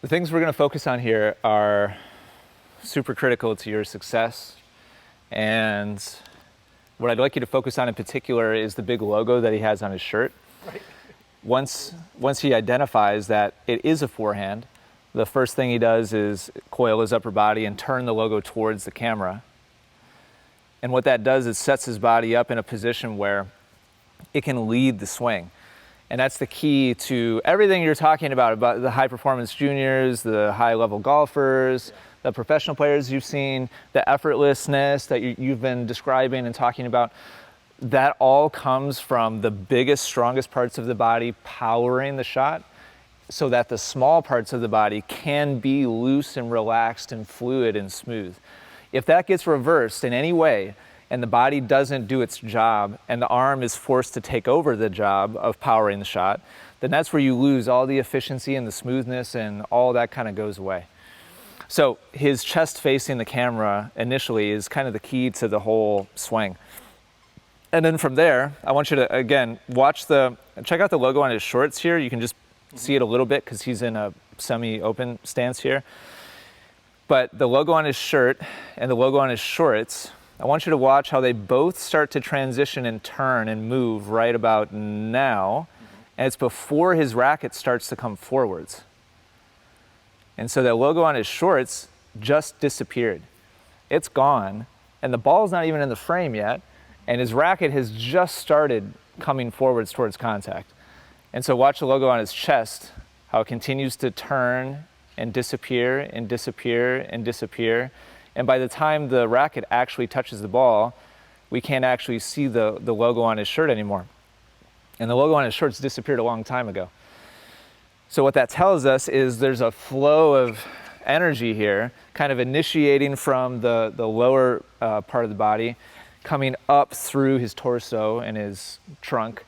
The things we're going to focus on here are super critical to your success, and what I'd like you to focus on in particular is the big logo that he has on his shirt. Right. Once he identifies that it is a forehand, the first thing he does is coil his upper body and turn the logo towards the camera. And what that does is sets his body up in a position where it can lead the swing. And that's the key to everything you're talking about the high performance juniors, the high level golfers, the professional players you've seen, the effortlessness that you've been describing and talking about. That all comes from the biggest, strongest parts of the body powering the shot so that the small parts of the body can be loose and relaxed and fluid and smooth. If that gets reversed in any way, and the body doesn't do its job, and the arm is forced to take over the job of powering the shot, then that's where you lose all the efficiency and the smoothness, and all that kind of goes away. So his chest facing the camera initially is kind of the key to the whole swing. And then from there, I want you to, again, check out the logo on his shorts here. You can just see it a little bit because he's in a semi-open stance here. But the logo on his shirt and the logo on his shorts, I want you to watch how they both start to transition and turn and move right about now. And it's before his racket starts to come forwards. And so that logo on his shorts just disappeared. It's gone, and the ball's not even in the frame yet, and his racket has just started coming forwards towards contact. And so watch the logo on his chest, how it continues to turn and disappear and disappear and disappear. And by the time the racket actually touches the ball, we can't actually see the logo on his shirt anymore. And the logo on his shirt's disappeared a long time ago. So what that tells us is there's a flow of energy here, kind of initiating from the lower part of the body, coming up through his torso and his trunk,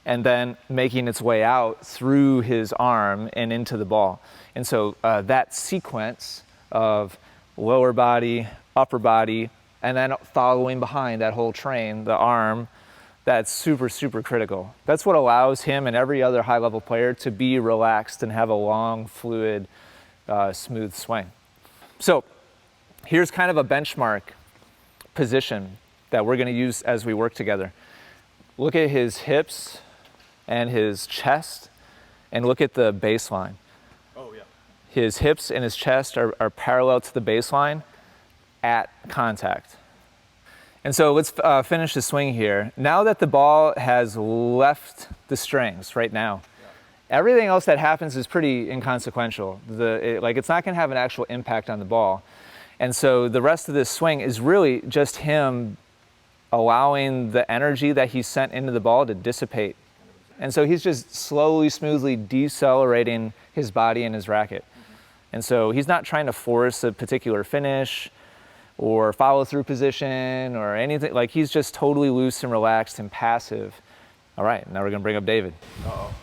and then making its way out through his arm and into the ball. And so that sequence of lower body, upper body, and then following behind that whole train, the arm, that's super, super critical. That's what allows him and every other high-level player to be relaxed and have a long, fluid, smooth swing. So here's kind of a benchmark position that we're going to use as we work together. Look at his hips and his chest, and look at the baseline. Oh, yeah. His hips and his chest are parallel to the baseline at contact. And so let's finish the swing here. Now that the ball has left the strings right now, everything else that happens is pretty inconsequential. It's not going to have an actual impact on the ball. And so the rest of this swing is really just him allowing the energy that he sent into the ball to dissipate. And so he's just slowly, smoothly decelerating his body and his racket. And so he's not trying to force a particular finish or follow through position or anything. Like, he's just totally loose and relaxed and passive. All right, now we're going to bring up David. Uh-oh.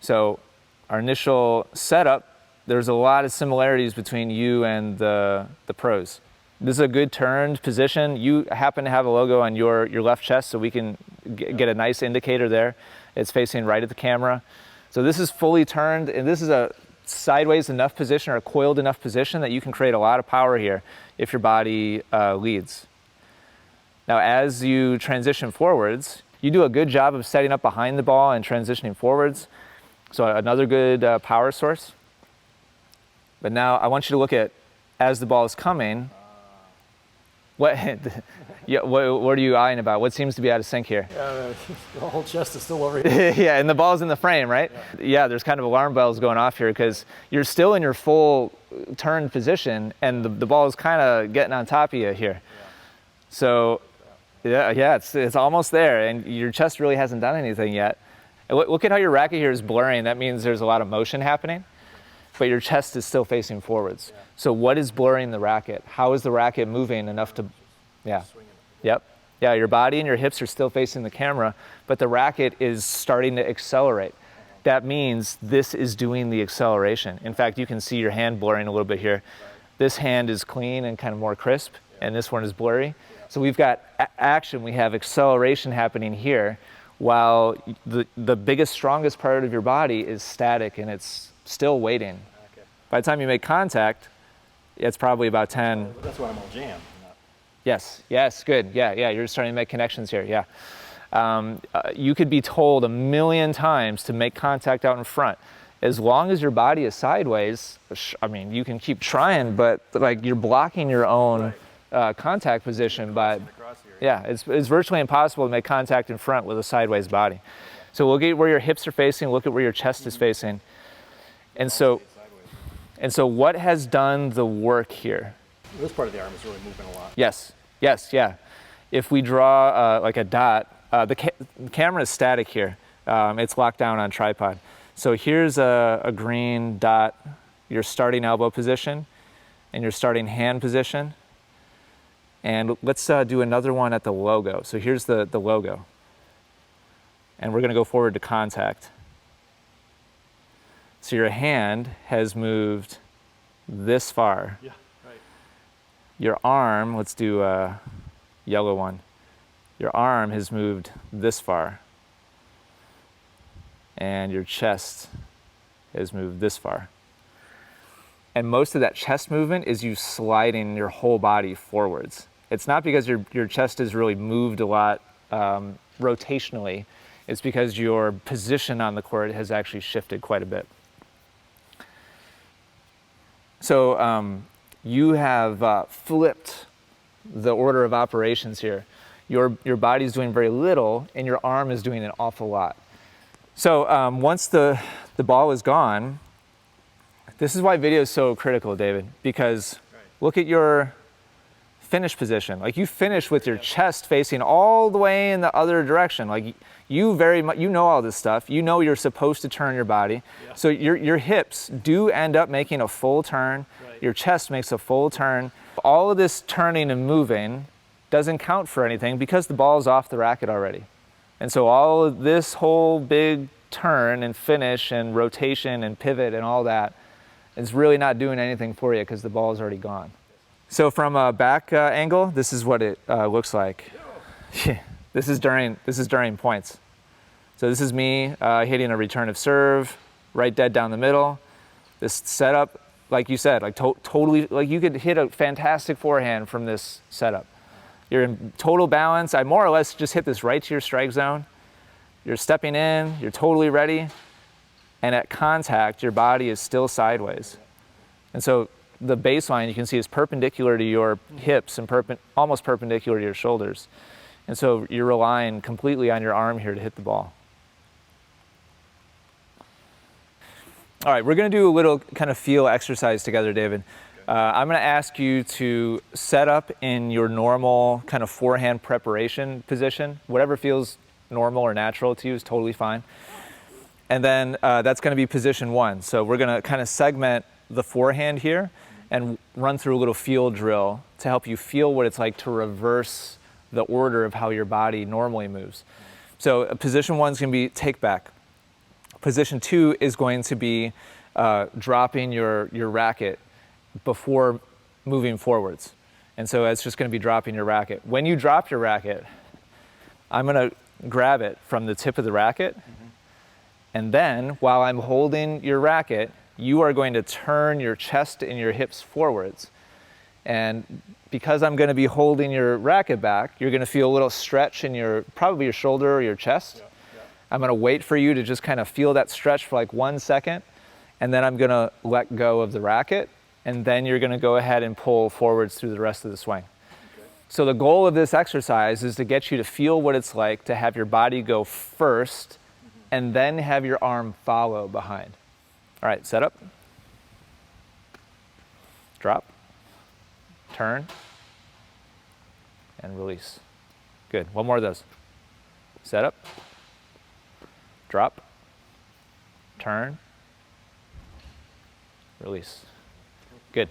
So our initial setup, there's a lot of similarities between you and the pros. This is a good turned position. You happen to have a logo on your left chest, so we can get a nice indicator there. It's facing right at the camera. So this is fully turned, and this is a sideways enough position or a coiled enough position that you can create a lot of power here if your body leads. Now, as you transition forwards, you do a good job of setting up behind the ball and transitioning forwards. So another good power source. But now I want you to look at, as the ball is coming, what are you eyeing about? What seems to be out of sync here? The whole chest is still over here. Yeah, and the ball's in the frame, right? Yeah, there's kind of alarm bells going off here because you're still in your full turned position, and the ball is kind of getting on top of you here. Yeah. So, yeah, it's almost there, and your chest really hasn't done anything yet. And look at how your racket here is blurring. That means there's a lot of motion happening, but your chest is still facing forwards. Yeah. So what is blurring the racket? How is the racket moving enough to, yeah. Yep. Yeah, your body and your hips are still facing the camera, but the racket is starting to accelerate. That means this is doing the acceleration. In fact, you can see your hand blurring a little bit here. This hand is clean and kind of more crisp, and this one is blurry. So we've got action, we have acceleration happening here, while the biggest, strongest part of your body is static and it's still waiting. Okay. By the time you make contact, it's probably about 10. That's why I'm all jammed. Yes, yes, good. Yeah, yeah, you're starting to make connections here, yeah. You could be told 1,000,000 times to make contact out in front. As long as your body is sideways, I mean, you can keep trying, but like you're blocking your own contact position by, yeah, it's virtually impossible to make contact in front with a sideways body. So look at where your hips are facing, look at where your chest is facing. And so what has done the work here? This part of the arm is really moving a lot. Yes, yes, yeah. If we draw like a dot, the camera is static here. It's locked down on tripod. So here's a green dot, your starting elbow position and your starting hand position. And let's do another one at the logo. So here's the logo. And we're gonna go forward to contact. So your hand has moved this far. Yeah, right. Your arm, let's do a yellow one. Your arm has moved this far. And your chest has moved this far. And most of that chest movement is you sliding your whole body forwards. It's not because your chest has really moved a lot rotationally. It's because your position on the court has actually shifted quite a bit. So you have flipped the order of operations here. Your body's doing very little and your arm is doing an awful lot. So once the ball is gone, this is why video is so critical, David, because look at your finish position. Like you finish with your chest facing all the way in the other direction. Like you know all this stuff. You know you're supposed to turn your body. Yeah. So your hips do end up making a full turn. Right. Your chest makes a full turn. All of this turning and moving doesn't count for anything because the ball is off the racket already. And so all of this whole big turn and finish and rotation and pivot and all that is really not doing anything for you because the ball is already gone. So from a back angle, this is what it looks like. This is during points. So this is me hitting a return of serve, right dead down the middle. This setup, like you said, like totally, like you could hit a fantastic forehand from this setup. You're in total balance. I more or less just hit this right to your strike zone. You're stepping in, you're totally ready. And at contact, your body is still sideways. And so the baseline you can see is perpendicular to your hips and almost perpendicular to your shoulders. And so you're relying completely on your arm here to hit the ball. All right, we're gonna do a little kind of feel exercise together, David. I'm going to ask you to set up in your normal kind of forehand preparation position. Whatever feels normal or natural to you is totally fine. And then that's going to be position one. So we're going to kind of segment the forehand here and run through a little feel drill to help you feel what it's like to reverse the order of how your body normally moves. So position one is going to be take back. Position two is going to be dropping your racket before moving forwards. And so it's just going to be dropping your racket. When you drop your racket, I'm going to grab it from the tip of the racket. And then while I'm holding your racket, you are going to turn your chest and your hips forwards. And because I'm going to be holding your racket back, you're going to feel a little stretch in probably your shoulder or your chest. Yeah, yeah. I'm going to wait for you to just kind of feel that stretch for like 1 second. And then I'm going to let go of the racket. And then you're going to go ahead and pull forwards through the rest of the swing. Okay. So the goal of this exercise is to get you to feel what it's like to have your body go first and then have your arm follow behind. All right, set up. Drop. Turn. And release. Good. One more of those. Set up. Drop. Turn. Release. Good.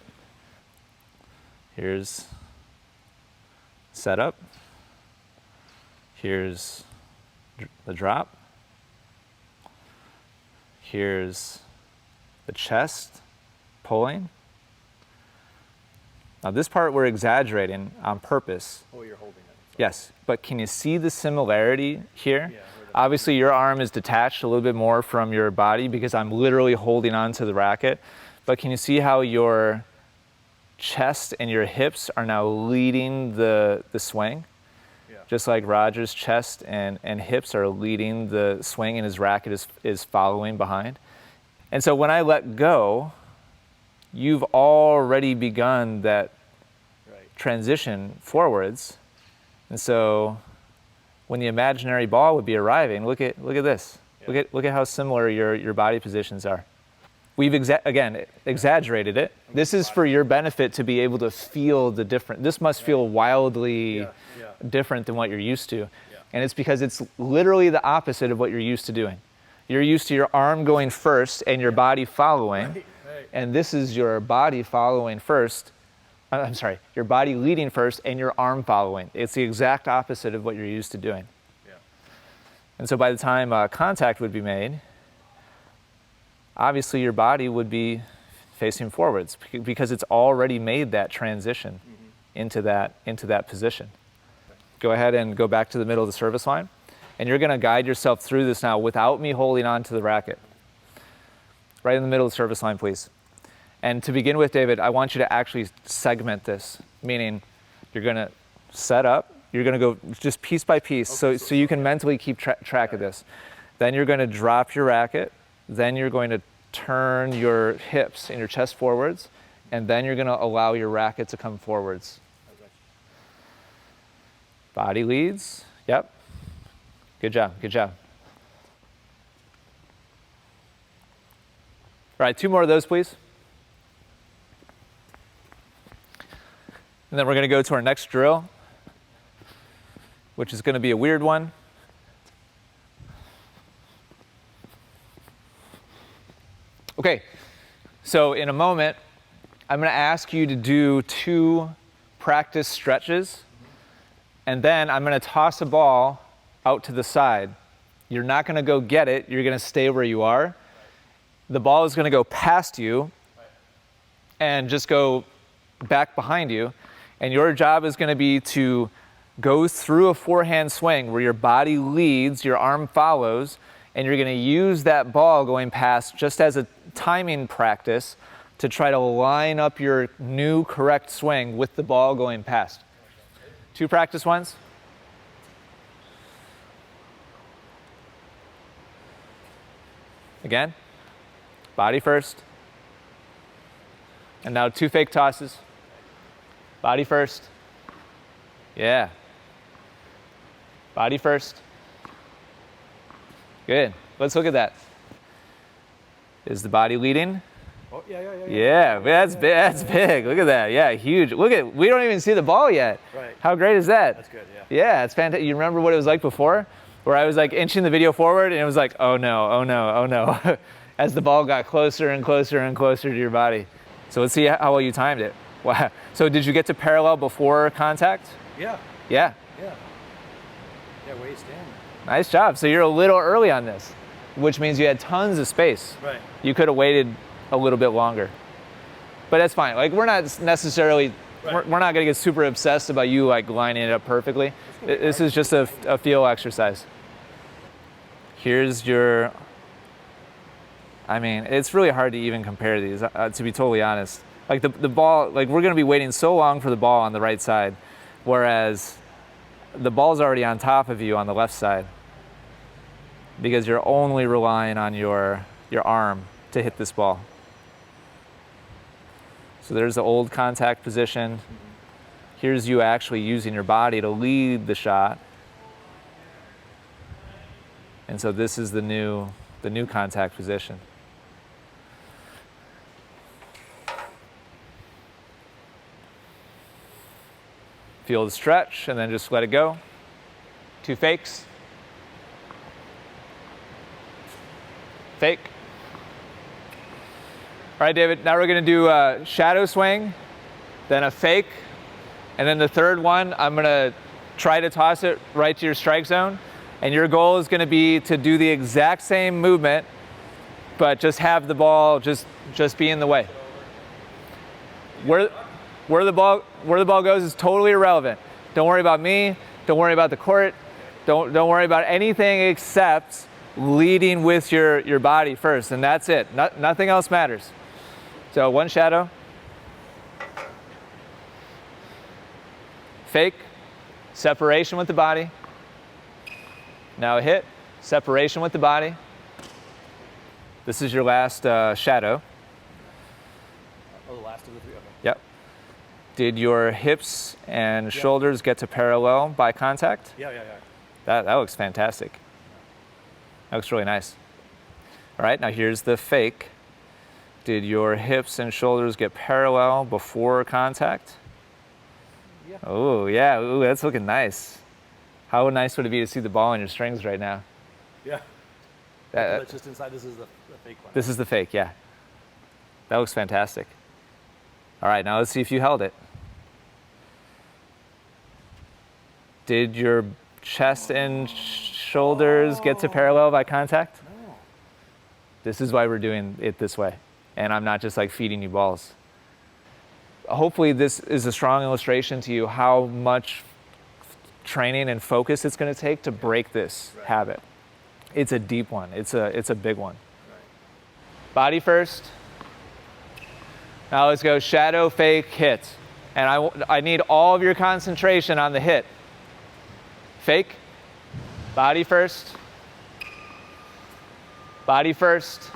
Here's setup. Here's the drop. Here's the chest pulling. Now this part we're exaggerating on purpose. Oh, you're holding it. Yes, but can you see the similarity here? Yeah, obviously your arm is detached a little bit more from your body because I'm literally holding onto the racket. But can you see how your chest and your hips are now leading the swing? Yeah. Just like Roger's chest and hips are leading the swing and his racket is following behind. And so when I let go, you've already begun that transition forwards. And so when the imaginary ball would be arriving, look at this. Yeah. Look at how similar your body positions are. We've exaggerated it. This is for your benefit to be able to feel the different. This must feel wildly different than what you're used to. Yeah. And it's because it's literally the opposite of what you're used to doing. You're used to your arm going first and your body following. Right. And this is your body following first. I'm sorry, your body leading first and your arm following. It's the exact opposite of what you're used to doing. Yeah. And so by the time contact would be made, obviously your body would be facing forwards because it's already made that transition into that position. Go ahead and go back to the middle of the service line. And you're going to guide yourself through this now without me holding on to the racket. Right in the middle of the service line, please. And to begin with, David, I want you to actually segment this, meaning you're going to set up, you're going to go just piece by piece, okay, so you can mentally keep track of this. Then you're going to drop your racket, then you're going to turn your hips and your chest forwards, and then you're going to allow your racket to come forwards. Body leads, yep. Good job, good job. All right, 2 more of those, please. And then we're going to go to our next drill, which is going to be a weird one. Okay, so in a moment, I'm going to ask you to do 2 practice stretches, and then I'm going to toss a ball out to the side. You're not going to go get it. You're going to stay where you are. The ball is going to go past you and just go back behind you. And your job is going to be to go through a forehand swing where your body leads, your arm follows, and you're going to use that ball going past just as a timing practice to try to line up your new correct swing with the ball going past. 2 practice ones. Again, body first. And now 2 fake tosses. Body first. Yeah. Body first. Good. Let's look at that. Is the body leading? Oh, yeah. Yeah, that's big. That's big. Look at that. Yeah, huge. Look at, we don't even see the ball yet. Right. How great is that? That's good, yeah. Yeah, it's fantastic. You remember what it was like before? Where I was like inching the video forward and it was like, oh no. As the ball got closer and closer and closer to your body. So let's see how well you timed it. Wow. So did you get to parallel before contact? Yeah. Yeah. Yeah, waist in. Nice job. So you're a little early on this, which means you had tons of space. Right. You could have waited a little bit longer. But that's fine. Like we're not necessarily, we're not going to get super obsessed about you like lining it up perfectly. This is just a feel exercise. Here's your, I mean, it's really hard to even compare these, to be totally honest. Like the ball, like we're going to be waiting so long for the ball on the right side, whereas the ball's already on top of you on the left side because you're only relying on your arm to hit this ball. So there's the old contact position. Here's you actually using your body to lead the shot. And so this is the new contact position. Feel the stretch and then just let it go. 2 fakes. Fake. All right, David, now we're going to do a shadow swing, then a fake, and then the third one, I'm going to try to toss it right to your strike zone. And your goal is going to be to do the exact same movement, but just have the ball just be in the way. Where the ball goes is totally irrelevant. Don't worry about me. Don't worry about the court. Don't worry about anything except leading with your body first, and that's it. Nothing else matters. So one shadow. Fake, separation with the body. Now a hit, separation with the body. This is your last shadow. Oh, the last of the three. Okay. Yep. Did your hips and shoulders get to parallel by contact? Yeah. That looks fantastic. That looks really nice. All right, now here's the fake. Did your hips and shoulders get parallel before contact? Yeah. Oh, yeah. Ooh, that's looking nice. How nice would it be to see the ball in your strings right now? Yeah. That's just inside. This is the fake one. This is the fake, yeah. That looks fantastic. All right, now let's see if you held it. Did your chest and shoulders get to parallel by contact? No. This is why we're doing it this way. And I'm not just like feeding you balls. Hopefully this is a strong illustration to you how much training and focus it's going to take to break this habit. It's a deep one. It's a big one. Right. Body first. Now let's go shadow, fake, hit. And I need all of your concentration on the hit. Fake. Body first. Body first.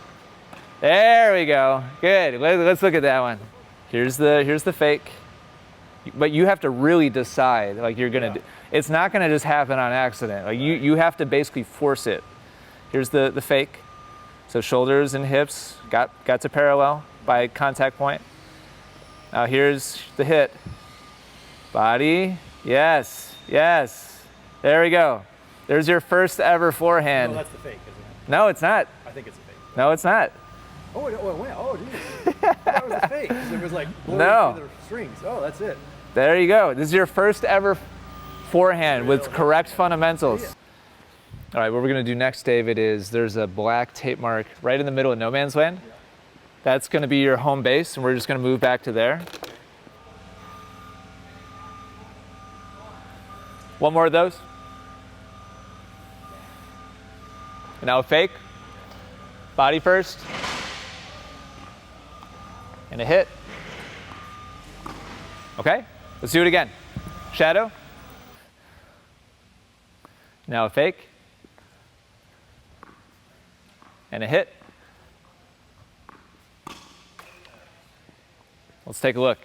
There we go. Good. Let's look at that one. Here's the fake. But you have to really decide, like you're gonna. It's not gonna just happen on accident. Like you have to basically force it. Here's the fake. So shoulders and hips got to parallel by contact point. Now here's the hit. Body. Yes. There we go. There's your first ever forehand. No, that's the fake, isn't it? No, it's not. I think it's a fake. No, it's not. Oh, it went. Oh, geez. That was a fake. 'Cause it was like blowing No. through the strings. Oh, that's it. There you go. This is your first ever forehand with correct fundamentals. All right, what we're going to do next, David, is there's a black tape mark right in the middle of no man's land. That's going to be your home base, and we're just going to move back to there. One more of those. And now a fake. Body first. And a hit. Okay, let's do it again. Shadow. Now a fake. And a hit. Let's take a look.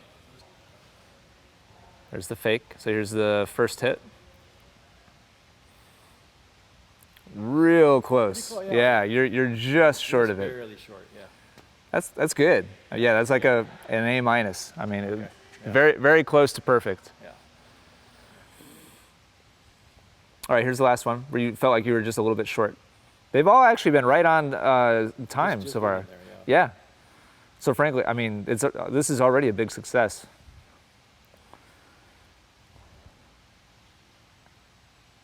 There's the fake. So here's the first hit. Real close. Pretty close, yeah, you're just short of it. Barely short, yeah. That's good. Yeah, that's like an A minus. I mean, Okay. Yeah. very close to perfect. Yeah. All right, here's the last one where you felt like you were just a little bit short. They've all actually been right on time Just so far. right there, yeah. Yeah. So frankly, I mean, this is already a big success.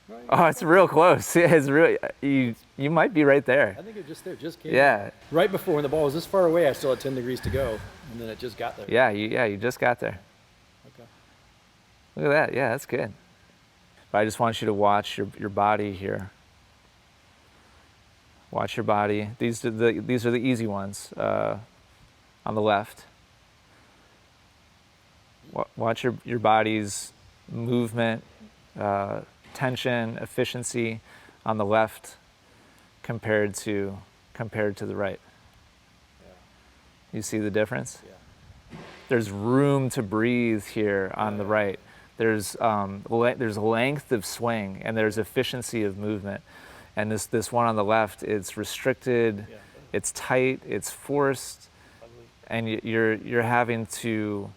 Right. Oh, it's real close. Yeah, it's really you might be right there. I think it just there, just came. Yeah. Right before when the ball was this far away, I still had 10 degrees to go, and then it just got there. Yeah, you just got there. Okay. Look at that. Yeah, that's good. But I just want you to watch your body here. Watch your body. These are the easy ones on the left. Watch your body's movement, tension, efficiency on the left compared to the right. Yeah. You see the difference? Yeah. There's room to breathe here on the right. There's length of swing and there's efficiency of movement. And this one on the left, it's restricted, Yeah. it's tight, it's forced, and you're having to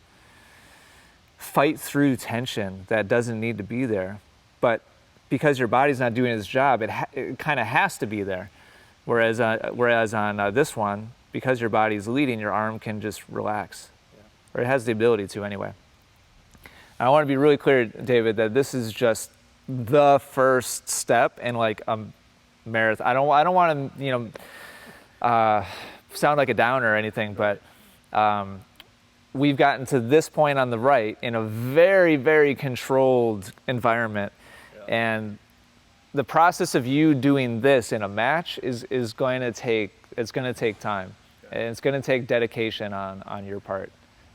fight through tension that doesn't need to be there. But because your body's not doing its job, it kind of has to be there. Whereas on this one, because your body's leading, your arm can just relax, or it has the ability to anyway. And I want to be really clear, David, that this is just the first step in like a marathon. I don't want to sound like a downer or anything, but we've gotten to this point on the right in a very controlled environment, and the process of you doing this in a match is going to take time. Yeah. And it's going to take dedication on your part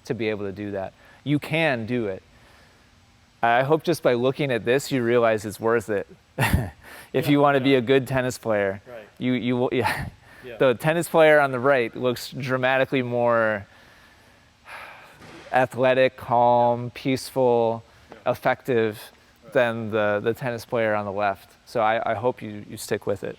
to be able to do that. You can do it. I hope just by looking at this, you realize it's worth it. If you want to be a good tennis player, Right. you will. Yeah. Yeah. The tennis player on the right looks dramatically more athletic, calm, peaceful, effective than the tennis player on the left. So I hope you stick with it.